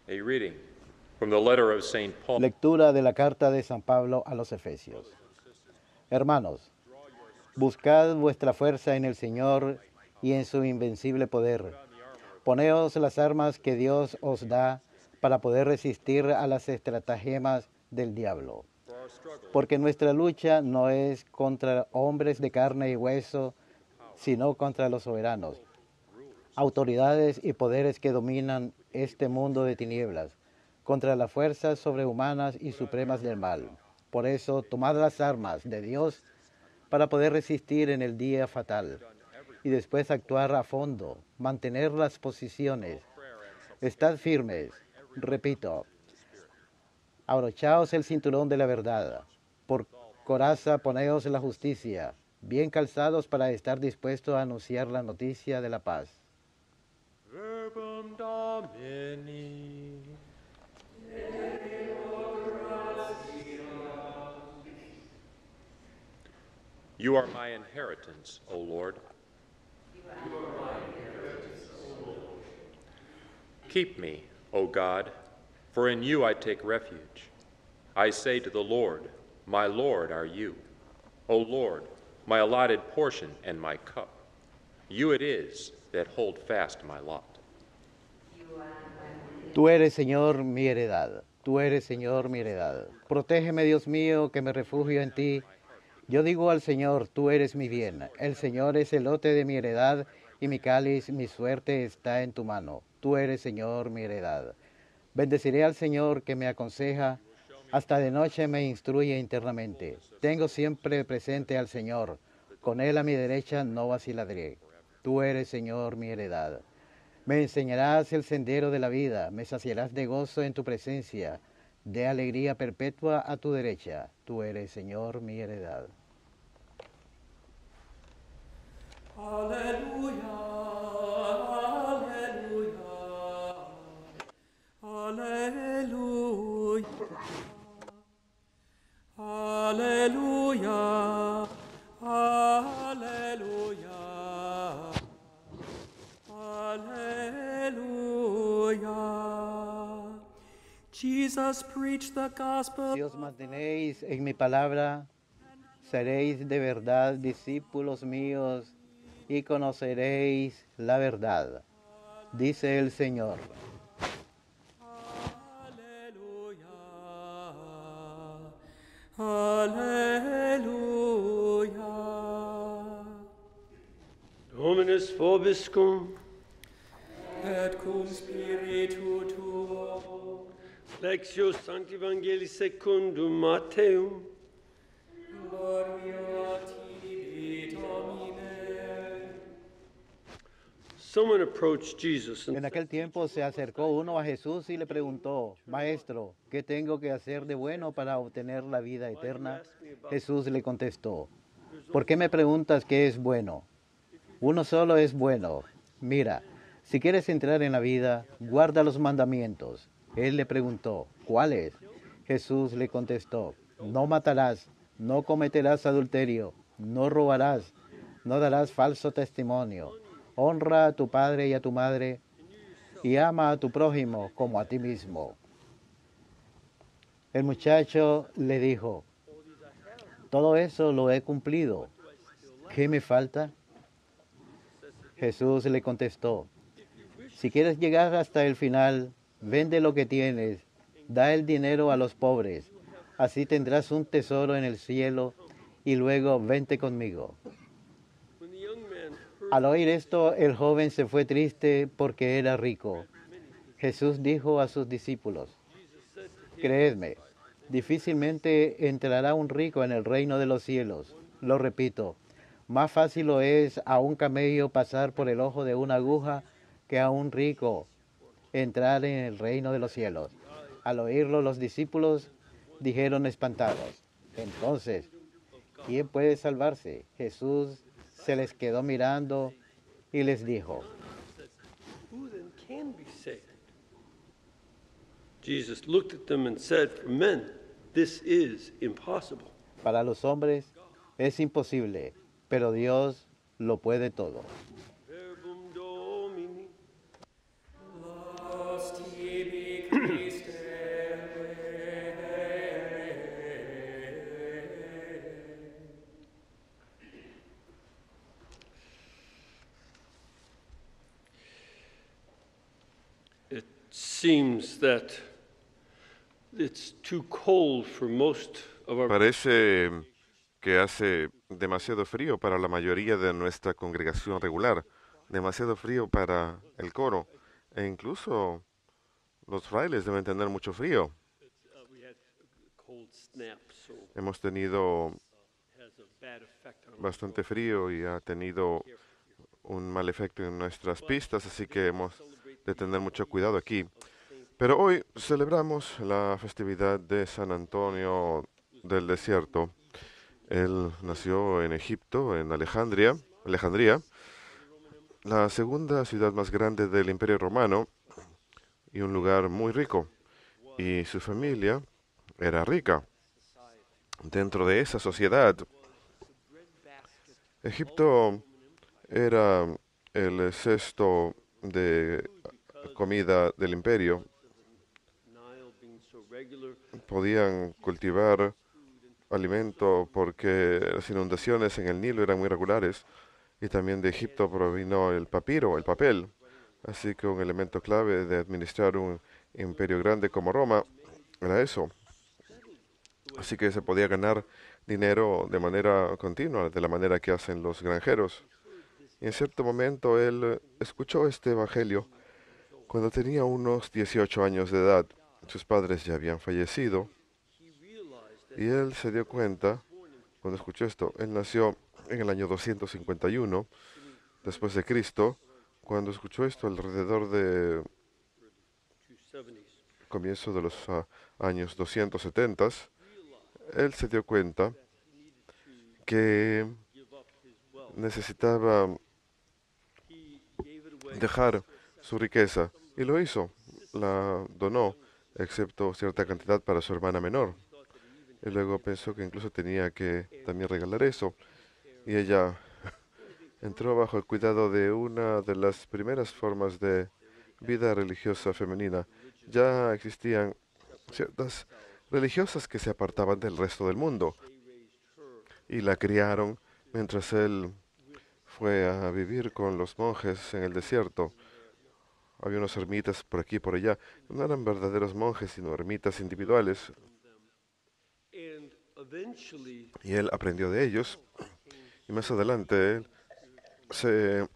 A reading from the letter of St. Paul. Lectura de la carta de San Pablo a los Efesios. Hermanos, buscad vuestra fuerza en el Señor y en su invencible poder. Poneos las armas que Dios os da para poder resistir a las estratagemas del diablo. Porque nuestra lucha no es contra hombres de carne y hueso, sino contra los soberanos, autoridades y poderes que dominan este mundo de tinieblas, contra las fuerzas sobrehumanas y supremas del mal. Por eso, tomad las armas de Dios para poder resistir en el día fatal y después actuar a fondo, mantener las posiciones. Estad firmes, repito, abrochaos el cinturón de la verdad, por coraza poneos la justicia, bien calzados para estar dispuestos a anunciar la noticia de la paz. Verbum Domini. You are my inheritance, O Lord. Keep me, O God, for in you I take refuge. I say to the Lord, my Lord are you. O Lord, my allotted portion and my cup. You it is that hold fast my lot. Tú eres, Señor, mi heredad. Tú eres, Señor, mi heredad. Protégeme, Dios mío, que me refugio en ti. Yo digo al Señor, tú eres mi bien. El Señor es el lote de mi heredad y mi cáliz, mi suerte está en tu mano. Tú eres, Señor, mi heredad. Bendeciré al Señor que me aconseja. Hasta de noche me instruye internamente. Tengo siempre presente al Señor. Con Él a mi derecha no vacilaré. Tú eres, Señor, mi heredad. Me enseñarás el sendero de la vida, me saciarás de gozo en tu presencia, de alegría perpetua a tu derecha. Tú eres, Señor, mi heredad. Alleluia, alleluia, alleluia, alleluia, alleluia. Jesus preached the gospel. Si os mantenéis en mi palabra, seréis de verdad discípulos míos y conoceréis la verdad, dice el Señor. Alleluia. Dominus vobiscum, Et cum spiritu tuo. Lectio Sancti Evangelii secundum Matteum. Gloria tibi, Domine. Someone approached Jesus and En aquel tiempo se acercó uno a Jesús y le preguntó, Maestro, ¿qué tengo que hacer de bueno para obtener la vida eterna? Jesús le contestó, ¿por qué me preguntas qué es bueno? Uno solo es bueno. Mira, si quieres entrar en la vida, guarda los mandamientos. Él le preguntó, ¿cuáles? Jesús le contestó, no matarás, no cometerás adulterio, no robarás, no darás falso testimonio, honra a tu padre y a tu madre, y ama a tu prójimo como a ti mismo. El muchacho le dijo, todo eso lo he cumplido. ¿Qué me falta? Jesús le contestó, si quieres llegar hasta el final, vende lo que tienes, da el dinero a los pobres, así tendrás un tesoro en el cielo, y luego vente conmigo. when the young man heard Al oír esto, el joven se fue triste porque era rico. Jesús dijo a sus discípulos, creedme, difícilmente entrará un rico en el reino de los cielos. Lo repito, más fácil lo es a un camello pasar por el ojo de una aguja que a un rico entrar en el reino de los cielos. Al oírlo, los discípulos dijeron espantados, entonces, ¿quién puede salvarse? Jesús se les quedó mirando y les dijo, who then can be saved? Jesus looked at them and said, for men, this is impossible. para los hombres es imposible, pero Dios lo puede todo. Verbum Domini. Laus tibi It seems that it's too cold for most of our Parece que hace demasiado frío para la mayoría de nuestra congregación regular, demasiado frío para el coro, e incluso los frailes deben tener mucho frío. we had cold snaps, so it Hemos tenido has a bad effect on us. bastante frío y ha tenido un mal efecto en nuestras pistas, así que hemos de tener mucho cuidado aquí. Pero hoy celebramos la festividad de San Antonio del Desierto. Él nació en Egipto, en Alejandría, la segunda ciudad más grande del Imperio Romano y un lugar muy rico. Y su familia era rica. Dentro de esa sociedad, Egipto era el cesto de comida del imperio. Nile being so regular, Podían cultivar alimento porque las inundaciones en el Nilo eran muy regulares y también de Egipto provino el papiro, el papel. Así que un elemento clave de administrar un imperio grande como Roma era eso. Así que se podía ganar dinero de manera continua, de la manera que hacen los granjeros. Y en cierto momento él escuchó este evangelio cuando tenía unos 18 años de edad. Sus padres ya habían fallecido y él se dio cuenta, cuando escuchó esto, él nació en el año 251 después de Cristo. Cuando escuchó esto, alrededor de 270s. comienzo de los años 270, él se dio cuenta que necesitaba He gave it away. dejar su riqueza y lo hizo. La donó, excepto cierta cantidad para su hermana menor. Y luego pensó que incluso tenía que también regalar eso. Y ella entró bajo el cuidado de una de las primeras formas de vida religiosa femenina. Ya existían ciertas religiosas que se apartaban del resto del mundo y la criaron mientras él fue a vivir con los monjes en el desierto. Había unos ermitas por aquí y por allá. No eran verdaderos monjes, sino ermitas individuales. And eventually, Y él aprendió de ellos. Y más adelante él se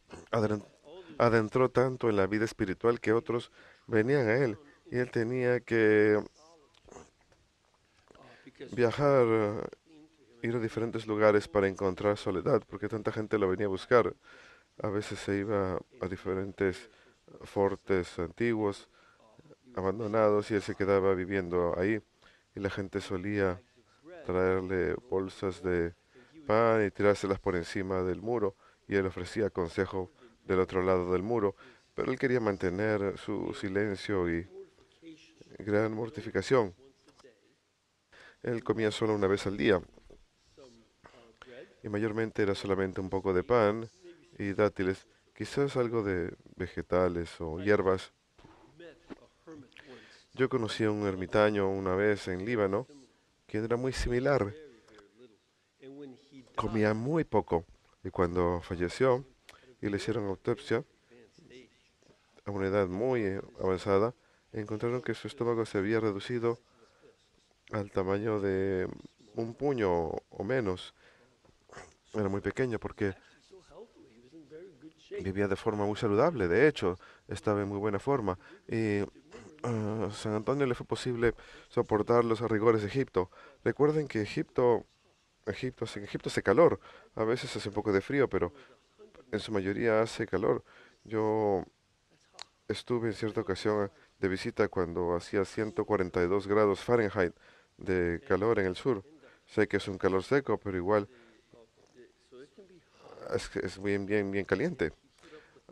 adentró tanto en la vida espiritual que otros venían a él. Y él tenía que because viajar, ir a diferentes lugares para encontrar soledad, porque tanta gente lo venía a buscar. A veces se iba a diferentes fortes antiguos, abandonados, y él se quedaba viviendo ahí. Y la gente solía traerle bolsas de pan y tirárselas por encima del muro, y él ofrecía consejo del otro lado del muro, pero él quería mantener su silencio y gran mortificación. Él comía solo una vez al día, y mayormente era solamente un poco de pan y dátiles, quizás algo de vegetales o hierbas. met a hermit once, Yo conocí a un ermitaño una vez en Líbano, quien era muy similar, very little. And when he died comía muy poco, y cuando falleció y le hicieron autopsia advanced age, a una edad muy avanzada, encontraron que su estómago se había reducido al tamaño de un puño o menos. Era muy pequeño porque so healthy, he was in very good shape. vivía de forma muy saludable, de hecho, estaba en muy buena forma. Y a San Antonio le fue posible soportar los rigores de Egipto. Recuerden que en Egipto hace calor, a veces hace un poco de frío, pero en su mayoría hace calor. Yo estuve en cierta ocasión de visita cuando hacía 142 grados Fahrenheit de calor en el sur. Sé que es un calor seco, pero igual So it can be hot. es bien caliente.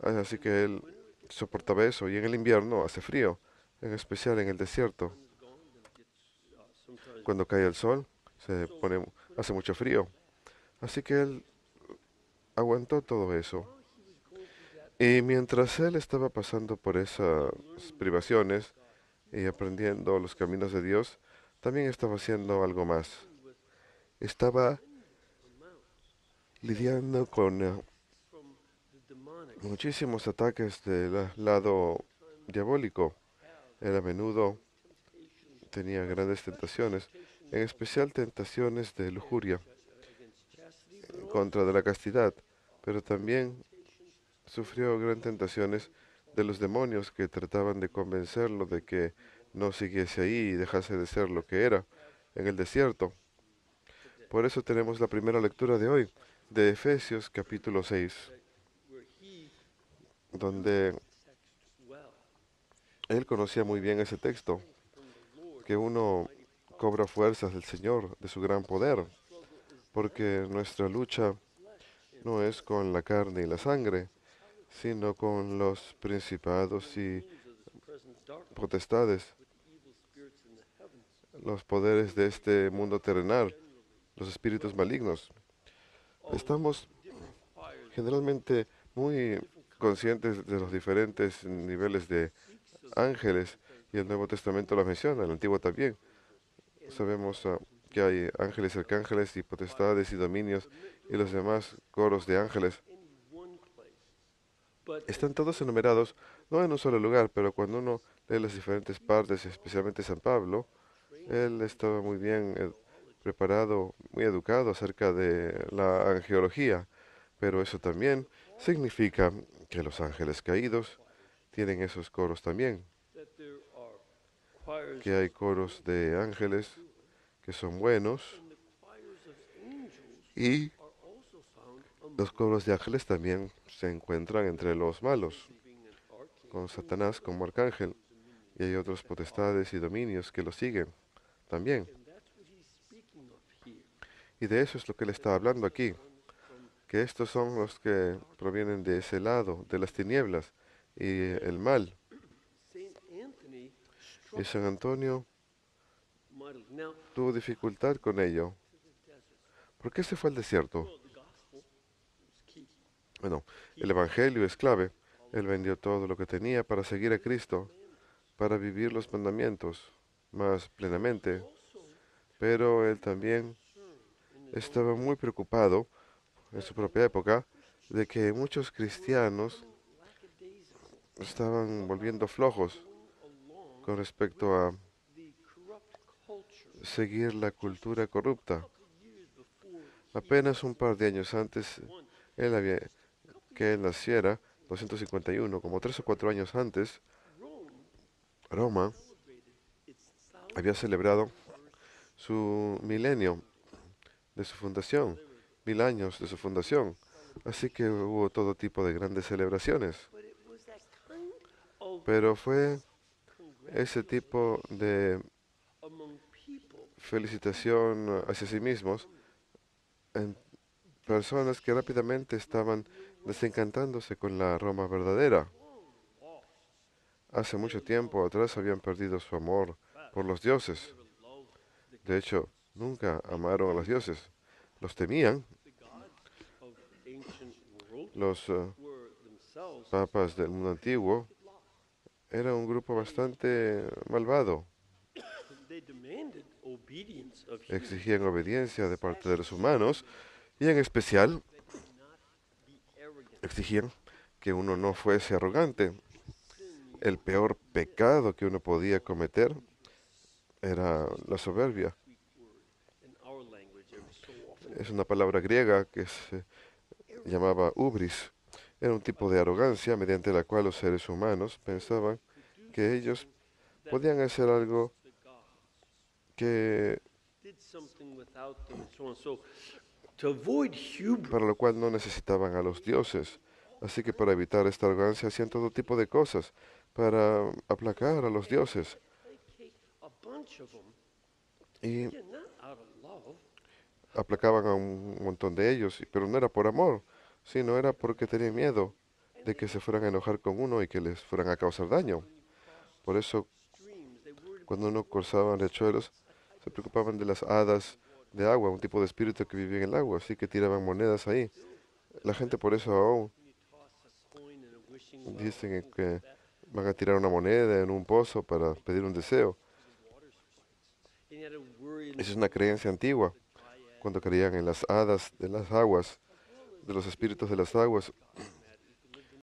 Así que él soportaba eso. Y en el invierno hace frío, en especial en el desierto. Sometimes Cuando cae el sol, hace mucho frío. Así que él aguantó todo eso. Y mientras él estaba pasando por esas privaciones y aprendiendo los caminos de Dios, también estaba haciendo algo más. Estaba lidiando con from the demonic. muchísimos ataques del lado diabólico. Él a menudo tenía grandes tentaciones, en especial tentaciones de lujuria, contra de la castidad, pero también sufrió grandes tentaciones de los demonios que trataban de convencerlo de que no siguiese ahí y dejase de ser lo que era en el desierto. Por eso tenemos la primera lectura de hoy, de Efesios capítulo 6, donde él conocía muy bien ese texto, que uno cobra fuerzas del Señor, de su gran poder, porque nuestra lucha no es con la carne y la sangre, sino con los principados y potestades, los poderes de este mundo terrenal, los espíritus malignos. Estamos generalmente muy conscientes de los diferentes niveles de ángeles, y el Nuevo Testamento los menciona, el Antiguo también. Sabemos que hay ángeles, arcángeles y potestades y dominios y los demás coros de ángeles. Están todos enumerados, no en un solo lugar, pero cuando uno lee las diferentes partes, especialmente San Pablo, él estaba muy bien preparado, muy educado acerca de la angeología, pero eso también significa que los ángeles caídos tienen esos coros también, que hay coros de ángeles que son buenos y los coros de ángeles también se encuentran entre los malos, con Satanás como arcángel, y hay otros potestades y dominios que lo siguen también. Y de eso es lo que él está hablando aquí, que estos son los que provienen de ese lado, de las tinieblas y el mal. Y San Antonio tuvo dificultad con ello. ¿Por qué se fue al desierto? Bueno, el Evangelio es clave. Él vendió todo lo que tenía para seguir a Cristo, para vivir los mandamientos más plenamente. Pero él también estaba muy preocupado en su propia época de que muchos cristianos estaban volviendo flojos con respecto a seguir la cultura corrupta. Apenas un par de años antes que él naciera, 251, como 3 o 4 años antes, Roma había celebrado su milenio de su fundación, 1000 años de su fundación. Así que hubo todo tipo de grandes celebraciones. Pero fue ese tipo de felicitación hacia sí mismos en personas que rápidamente estaban desencantándose con la Roma verdadera. Hace mucho tiempo atrás habían perdido su amor por los dioses. De hecho, nunca amaron a los dioses. Los temían. Los papas del mundo antiguo era un grupo bastante malvado. Exigían obediencia de parte de los humanos y en especial exigían que uno no fuese arrogante. El peor pecado que uno podía cometer era la soberbia. Es una palabra griega que se llamaba hubris. Era un tipo de arrogancia mediante la cual los seres humanos pensaban que ellos podían hacer algo que para lo cual no necesitaban a los dioses. Así que para evitar esta arrogancia hacían todo tipo de cosas para aplacar a los dioses. Y aplacaban a un montón de ellos, pero no era por amor, sino era porque tenían miedo de que se fueran a enojar con uno y que les fueran a causar daño. Por eso, cuando uno cruzaba riachuelos, se preocupaban de las hadas de agua, un tipo de espíritu que vivía en el agua, así que tiraban monedas ahí. La gente por eso aún dicen que van a tirar una moneda en un pozo para pedir un deseo. Esa es una creencia antigua, cuando creían en las hadas de las aguas, de los espíritus de las aguas.